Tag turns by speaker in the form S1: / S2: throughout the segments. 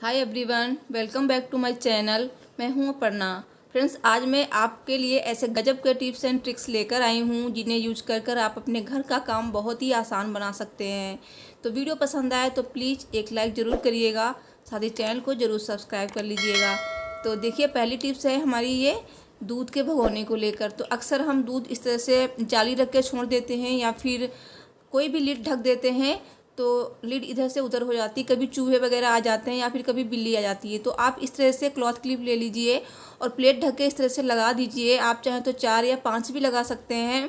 S1: Hi everyone, welcome back to my channel. मैं हूं Aparna. Friends, आज मैं आपके लिए ऐसे गजब के टिप्स एंड ट्रिक्स लेकर आई हूं जिन्हें यूज कर आप अपने घर का काम बहुत ही आसान बना सकते हैं। तो वीडियो पसंद आए तो प्लीज़ एक लाइक ज़रूर करिएगा, साथ ही चैनल को ज़रूर सब्सक्राइब कर लीजिएगा। तो देखिए, पहली टिप्स है हमारी ये दूध के भगोने को लेकर। तो अक्सर हम दूध इस तरह से जाली रख के छोड़ देते हैं या फिर कोई भी लिड ढक देते हैं तो लिड इधर से उधर हो जाती है। कभी चूहे वगैरह आ जाते हैं या फिर कभी बिल्ली आ जाती है। तो आप इस तरह से क्लॉथ क्लिप ले लीजिए और प्लेट ढक के इस तरह से लगा दीजिए। आप चाहें तो 4 या 5 भी लगा सकते हैं।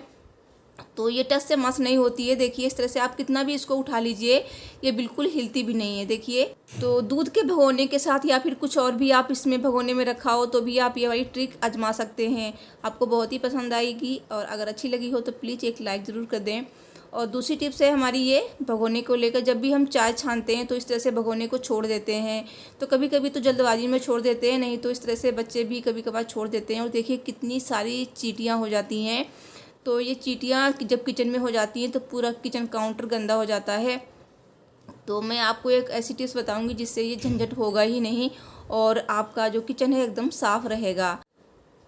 S1: तो ये टच से मस नहीं होती है। देखिए, इस तरह से आप कितना भी इसको उठा लीजिए, ये बिल्कुल हिलती भी नहीं है। देखिए, तो दूध के भगोने के साथ या फिर कुछ और भी आप इसमें भगोने में रखा हो तो भी आप ये वाली ट्रिक आजमा सकते हैं। आपको बहुत ही पसंद आएगी और अगर अच्छी लगी हो तो प्लीज़ एक लाइक ज़रूर कर दें। और दूसरी टिप्स है हमारी ये भगोने को लेकर। जब भी हम चाय छानते हैं तो इस तरह से भगोने को छोड़ देते हैं। तो कभी कभी तो जल्दबाजी में छोड़ देते हैं, नहीं तो इस तरह से बच्चे भी कभी कभार छोड़ देते हैं। और देखिए कितनी सारी चींटियाँ हो जाती हैं। तो ये चींटियाँ जब किचन में हो जाती हैं तो पूरा किचन काउंटर गंदा हो जाता है। तो मैं आपको एक ऐसी टिप्स बताऊंगी जिससे ये झंझट होगा ही नहीं और आपका जो किचन है एकदम साफ़ रहेगा।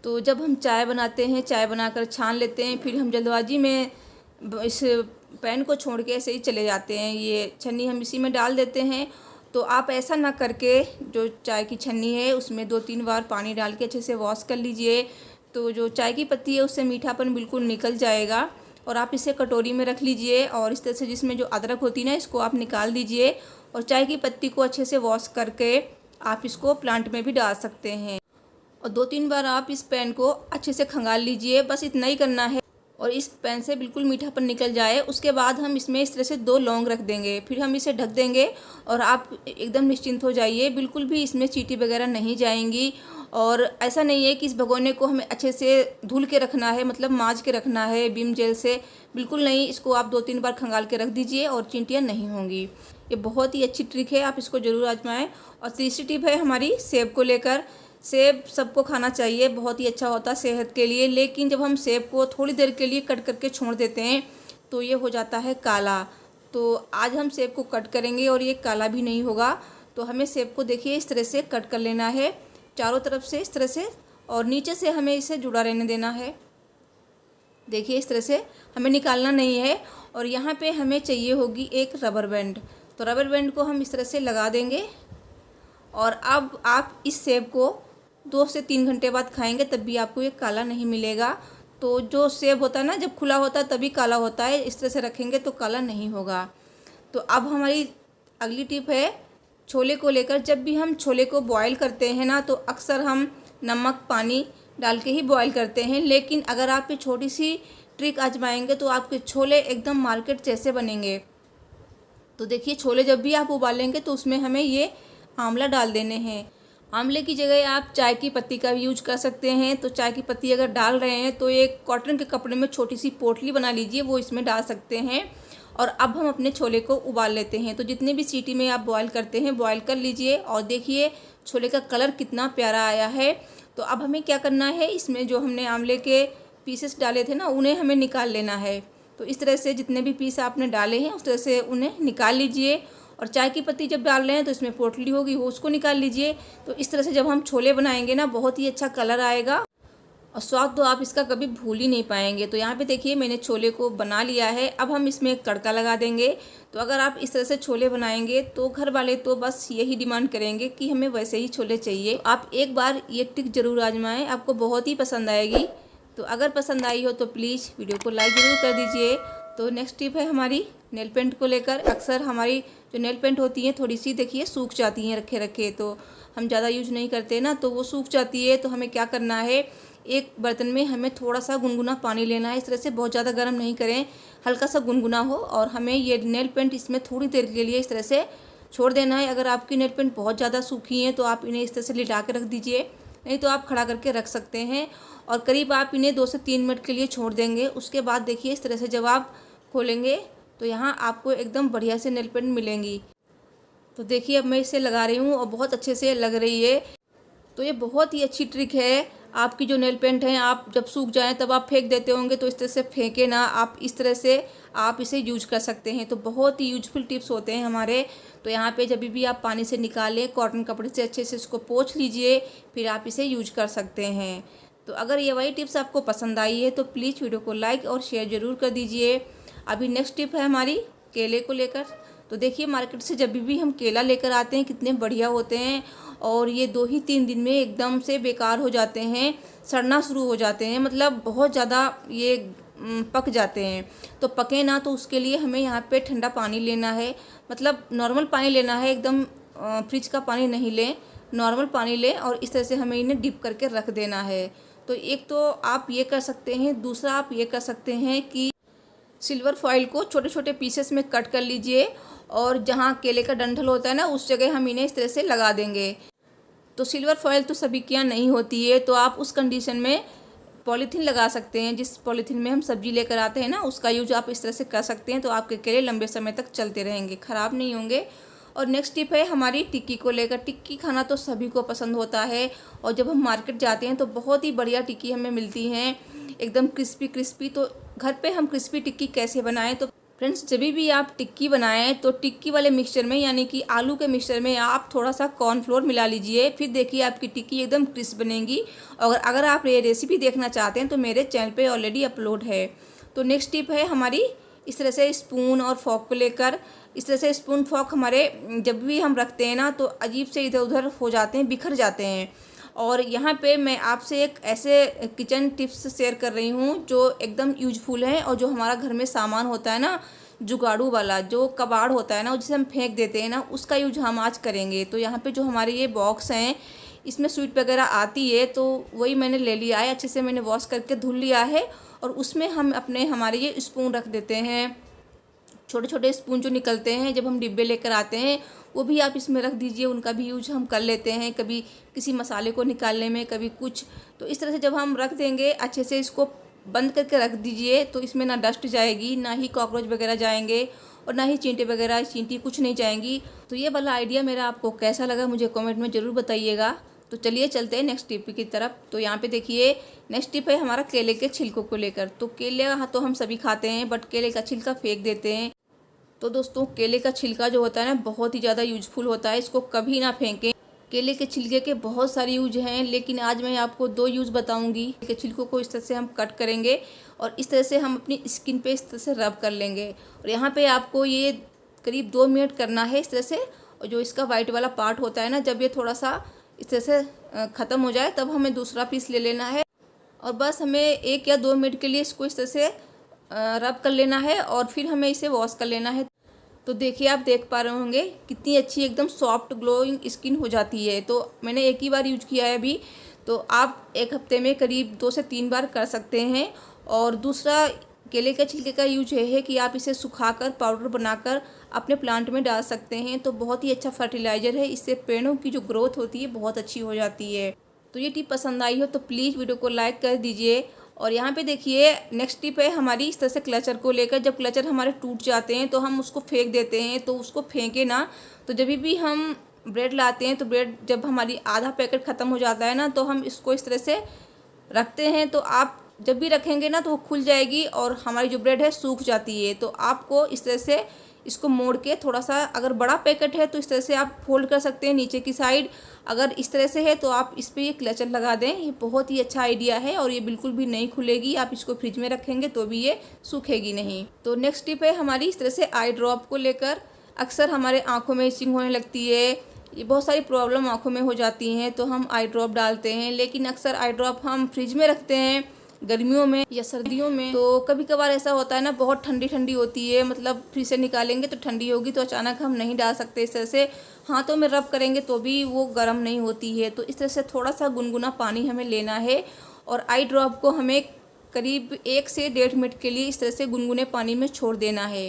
S1: तो जब हम चाय बनाते हैं, चाय बनाकर छान लेते हैं, फिर हम जल्दबाजी में इस पैन को छोड़ के ऐसे ही चले जाते हैं। ये छन्नी हम इसी में डाल देते हैं। तो आप ऐसा ना करके जो चाय की छन्नी है उसमें 2-3 बार पानी डाल के अच्छे से वॉश कर लीजिए। तो जो चाय की पत्ती है उससे मीठापन बिल्कुल निकल जाएगा। और आप इसे कटोरी में रख लीजिए और इस तरह से जिसमें जो अदरक होती है ना, इसको आप निकाल दीजिए। और चाय की पत्ती को अच्छे से वॉश करके आप इसको प्लांट में भी डाल सकते हैं। और 2-3 बार आप इस पैन को अच्छे से खंगाल लीजिए, बस इतना ही करना है। और इस पैन से बिल्कुल मीठापन निकल जाए उसके बाद हम इसमें इस तरह से 2 लौंग रख देंगे, फिर हम इसे ढक देंगे और आप एकदम निश्चिंत हो जाइए। बिल्कुल भी इसमें चींटी वगैरह नहीं जाएंगी। और ऐसा नहीं है कि इस भगोने को हमें अच्छे से धुल के रखना है, मतलब मांज के रखना है विम जेल से, बिल्कुल नहीं। इसको आप 2-3 बार खंगाल के रख दीजिए और चींटियाँ नहीं होंगी। ये बहुत ही अच्छी ट्रिक है, आप इसको ज़रूर आजमाएं। और तीसरी टिप है हमारी सेब को लेकर। सेब सबको खाना चाहिए, बहुत ही अच्छा होता है सेहत के लिए। लेकिन जब हम सेब को थोड़ी देर के लिए कट करके छोड़ देते हैं तो ये हो जाता है काला। तो आज हम सेब को कट करेंगे और ये काला भी नहीं होगा। तो हमें सेब को देखिए इस तरह से कट कर लेना है, चारों तरफ से इस तरह से, और नीचे से हमें इसे जुड़ा रहने देना है। देखिए इस तरह से हमें निकालना नहीं है। और यहाँ पे हमें चाहिए होगी एक रबर बैंड। तो रबर बैंड को हम इस तरह से लगा देंगे। और अब आप इस सेब को 2 से 3 घंटे बाद खाएंगे तब भी आपको ये काला नहीं मिलेगा। तो जो सेब होता है ना, जब खुला होता है तभी काला होता है, इस तरह से रखेंगे तो काला नहीं होगा। तो अब हमारी अगली टिप है छोले को लेकर। जब भी हम छोले को बॉईल करते हैं ना तो अक्सर हम नमक पानी डाल के ही बॉईल करते हैं। लेकिन अगर आप ये छोटी सी ट्रिक आजमाएंगे तो आपके छोले एकदम मार्केट जैसे बनेंगे। तो देखिए, छोले जब भी आप उबालेंगे तो उसमें हमें ये आंवला डाल देने हैं। आंवले की जगह आप चाय की पत्ती का भी यूज कर सकते हैं। तो चाय की पत्ती अगर डाल रहे हैं तो एक कॉटन के कपड़े में छोटी सी पोटली बना लीजिए, वो इसमें डाल सकते हैं। और अब हम अपने छोले को उबाल लेते हैं। तो जितने भी सीटी में आप बॉयल करते हैं बॉयल कर लीजिए। और देखिए छोले का कलर कितना प्यारा आया है। तो अब हमें क्या करना है, इसमें जो हमने आंवले के पीसेस डाले थे ना उन्हें हमें निकाल लेना है। तो इस तरह से जितने भी पीस आपने डाले हैं उस तरह से उन्हें निकाल लीजिए। और चाय की पत्ती जब डाल रहे हैं तो इसमें पोटली होगी, वो उसको निकाल लीजिए। तो इस तरह से जब हम छोले बनाएंगे ना, बहुत ही अच्छा कलर आएगा और स्वाद तो आप इसका कभी भूल ही नहीं पाएंगे। तो यहाँ पे देखिए मैंने छोले को बना लिया है। अब हम इसमें एक तड़का लगा देंगे। तो अगर आप इस तरह से छोले बनाएंगे तो घर वाले तो बस यही डिमांड करेंगे कि हमें वैसे ही छोले चाहिए। आप एक बार ये ट्रिक ज़रूर आजमाएं, आपको बहुत ही पसंद आएगी। तो अगर पसंद आई हो तो प्लीज़ वीडियो को लाइक ज़रूर कर दीजिए। तो नेक्स्ट टिप है हमारी नेल पेंट को लेकर। अक्सर हमारी जो नेल पेंट होती हैं थोड़ी सी देखिए सूख जाती हैं रखे रखे, तो हम ज़्यादा यूज नहीं करते ना, तो वो सूख जाती है। तो हमें क्या करना है, एक बर्तन में हमें थोड़ा सा गुनगुना पानी लेना है। इस तरह से बहुत ज़्यादा गर्म नहीं करें, हल्का सा गुनगुना हो। और हमें ये नेल पेंट इसमें थोड़ी देर के लिए इस तरह से छोड़ देना है। अगर आपकी नेल पेंट बहुत ज़्यादा सूखी है तो आप इन्हें इस तरह से लिटा के रख दीजिए, नहीं तो आप खड़ा करके रख सकते हैं। और करीब आप इन्हें 2 से 3 मिनट के लिए छोड़ देंगे। उसके बाद देखिए इस तरह से जब आप खोलेंगे तो यहाँ आपको एकदम बढ़िया से नेल पेंट मिलेंगी। तो देखिए अब मैं इसे लगा रही हूँ और बहुत अच्छे से लग रही है। तो ये बहुत ही अच्छी ट्रिक है, आपकी जो नेल पेंट है आप जब सूख जाएं तब आप फेंक देते होंगे, तो इस तरह से फेंके ना, आप इस तरह से आप इसे यूज कर सकते हैं। तो बहुत ही यूजफुल टिप्स होते हैं हमारे। तो यहाँ पे जब भी आप पानी से निकालें, कॉटन कपड़े से अच्छे से इसको पोंछ लीजिए, फिर आप इसे यूज कर सकते हैं। तो अगर ये वही टिप्स आपको पसंद आई है तो प्लीज़ वीडियो को लाइक और शेयर ज़रूर कर दीजिए। अभी नेक्स्ट टिप है हमारी केले को लेकर। तो देखिए, मार्केट से जब भी हम केला लेकर आते हैं कितने बढ़िया होते हैं, और ये 2 ही 3 दिन में एकदम से बेकार हो जाते हैं, सड़ना शुरू हो जाते हैं, मतलब बहुत ज़्यादा ये पक जाते हैं। तो पके ना, तो उसके लिए हमें यहाँ पे ठंडा पानी लेना है, मतलब नॉर्मल पानी लेना है, एकदम फ्रिज का पानी नहीं लें, नॉर्मल पानी लें, और इस तरह से हमें इन्हें डिप करके रख देना है। तो एक तो आप ये कर सकते हैं, दूसरा आप ये कर सकते हैं कि सिल्वर फॉइल को छोटे छोटे पीसेस में कट कर लीजिए, और जहाँ केले का डंठल होता है ना, उस जगह हम इन्हें इस तरह से लगा देंगे। तो सिल्वर फॉइल तो सभी के यहाँ नहीं होती है, तो आप उस कंडीशन में पॉलीथीन लगा सकते हैं। जिस पॉलीथीन में हम सब्जी लेकर आते हैं ना, उसका यूज आप इस तरह से कर सकते हैं। तो आपके केले लंबे समय तक चलते रहेंगे, ख़राब नहीं होंगे। और नेक्स्ट टिप है हमारी टिक्की को लेकर। टिक्की खाना तो सभी को पसंद होता है, और जब हम मार्केट जाते हैं तो बहुत ही बढ़िया टिक्की हमें मिलती हैं, एकदम क्रिस्पी क्रिस्पी। तो घर पे हम क्रिस्पी टिक्की कैसे बनाएं? तो फ्रेंड्स, जब भी आप टिक्की बनाएं तो टिक्की वाले मिक्सचर में, यानी कि आलू के मिक्सचर में, आप थोड़ा सा कॉर्नफ्लोर मिला लीजिए। फिर देखिए आपकी टिक्की एकदम क्रिस्प बनेगी। और अगर आप ये रेसिपी देखना चाहते हैं तो मेरे चैनल पे ऑलरेडी अपलोड है। तो नेक्स्ट टिप है हमारी इस तरह से स्पून और फॉक को लेकर। इस तरह से स्पून फॉक हमारे जब भी हम रखते हैं ना, तो अजीब से इधर उधर हो जाते हैं, बिखर जाते हैं। और यहाँ पे मैं आपसे एक ऐसे किचन टिप्स शेयर कर रही हूँ जो एकदम यूजफुल है, और जो हमारा घर में सामान होता है ना, जुगाड़ू वाला जो कबाड़ होता है ना, जिसे हम फेंक देते हैं ना, उसका यूज हम आज करेंगे। तो यहाँ पे जो हमारे ये बॉक्स हैं, इसमें स्वीट वगैरह आती है, तो वही मैंने ले लिया है, अच्छे से मैंने वॉश करके धुल लिया है। और उसमें हम हमारे ये स्पून रख देते हैं। छोटे छोटे स्पून जो निकलते हैं जब हम डिब्बे लेकर आते हैं, वो भी आप इसमें रख दीजिए, उनका भी यूज हम कर लेते हैं, कभी किसी मसाले को निकालने में, कभी कुछ। तो इस तरह से जब हम रख देंगे, अच्छे से इसको बंद करके रख दीजिए, तो इसमें ना डस्ट जाएगी, ना ही कॉकरोच वगैरह जाएंगे, और ना ही चींटे वगैरह, चींटी कुछ नहीं जाएंगी। तो ये वाला आइडिया मेरा आपको कैसा लगा मुझे कमेंट में ज़रूर बताइएगा। तो चलिए चलते हैं नेक्स्ट टिप की तरफ। तो यहाँ पे देखिए, नेक्स्ट टिप है हमारा केले के छिलकों को लेकर। तो केले तो हम सभी खाते हैं, बट केले का छिलका फेंक देते हैं। तो दोस्तों, केले का छिलका जो होता है ना, बहुत ही ज़्यादा यूजफुल होता है, इसको कभी ना फेंकें। केले के छिलके के बहुत सारे यूज हैं, लेकिन आज मैं आपको 2 यूज़ बताऊंगी। केले के छिलकों को इस तरह से हम कट करेंगे, और इस तरह से हम अपनी स्किन पे इस तरह से रब कर लेंगे। और यहाँ पे आपको ये करीब 2 मिनट करना है इस तरह से। और जो इसका वाइट वाला पार्ट होता है ना, जब ये थोड़ा सा इस तरह से ख़त्म हो जाए, तब हमें दूसरा पीस ले लेना है, और बस हमें 1 या 2 मिनट के लिए इसको इस तरह से रब कर लेना है, और फिर हमें इसे वॉश कर लेना है। तो देखिए, आप देख पा रहे होंगे कितनी अच्छी एकदम सॉफ्ट ग्लोइंग स्किन हो जाती है। तो मैंने एक ही बार यूज किया है अभी, तो आप 1 हफ्ते में करीब 2 से 3 बार कर सकते हैं। और दूसरा, केले के छिलके का यूज ये है कि आप इसे सुखाकर पाउडर बनाकर अपने प्लांट में डाल सकते हैं। तो बहुत ही अच्छा फर्टिलाइज़र है, इससे पेड़ों की जो ग्रोथ होती है बहुत अच्छी हो जाती है। तो ये टिप पसंद आई हो तो प्लीज़ वीडियो को लाइक कर दीजिए। और यहाँ पे देखिए, नेक्स्ट टिप है हमारी इस तरह से क्लचर को लेकर। जब क्लचर हमारे टूट जाते हैं तो हम उसको फेंक देते हैं, तो उसको फेंके ना। तो जब भी हम ब्रेड लाते हैं, तो ब्रेड जब हमारी आधा पैकेट ख़त्म हो जाता है ना, तो हम इसको इस तरह से रखते हैं। तो आप जब भी रखेंगे ना, तो वो खुल जाएगी, और हमारी जो ब्रेड है सूख जाती है। तो आपको इस तरह से इसको मोड़ के थोड़ा सा, अगर बड़ा पैकेट है तो इस तरह से आप फोल्ड कर सकते हैं नीचे की साइड। अगर इस तरह से है तो आप इस पर ये क्लचर लगा दें। ये बहुत ही अच्छा आइडिया है, और ये बिल्कुल भी नहीं खुलेगी। आप इसको फ्रिज में रखेंगे तो भी ये सूखेगी नहीं। तो नेक्स्ट टिप है हमारी इस तरह से आई ड्रॉप को लेकर। अक्सर हमारे आँखों में इचिंग होने लगती है, ये बहुत सारी प्रॉब्लम आँखों में हो जाती हैं, तो हम आई ड्रॉप डालते हैं। लेकिन अक्सर आई ड्रॉप हम फ्रिज में रखते हैं गर्मियों में या सर्दियों में। तो कभी कभार ऐसा होता है ना, बहुत ठंडी ठंडी होती है, मतलब फ्रिज से निकालेंगे तो ठंडी होगी, तो अचानक हम नहीं डाल सकते। इस तरह से हाथों में रब करेंगे तो भी वो गर्म नहीं होती है। तो इस तरह से थोड़ा सा गुनगुना पानी हमें लेना है, और आई ड्रॉप को हमें करीब 1 से 1.5 मिनट के लिए इस तरह से गुनगुने पानी में छोड़ देना है।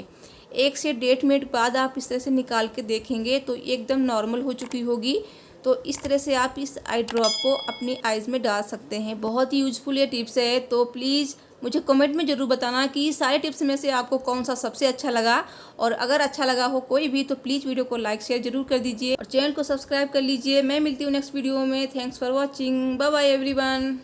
S1: 1 से 1.5 मिनट बाद आप इस तरह से निकाल के देखेंगे तो एकदम नॉर्मल हो चुकी होगी। तो इस तरह से आप इस आई ड्रॉप को अपनी आइज़ में डाल सकते हैं। बहुत ही यूजफुल ये टिप्स है। तो प्लीज़ मुझे कमेंट में ज़रूर बताना कि सारे टिप्स में से आपको कौन सा सबसे अच्छा लगा। और अगर अच्छा लगा हो कोई भी, तो प्लीज़ वीडियो को लाइक शेयर ज़रूर कर दीजिए, और चैनल को सब्सक्राइब कर लीजिए। मैं मिलती हूँ नेक्स्ट वीडियो में। Thanks for watching. Bye bye everyone.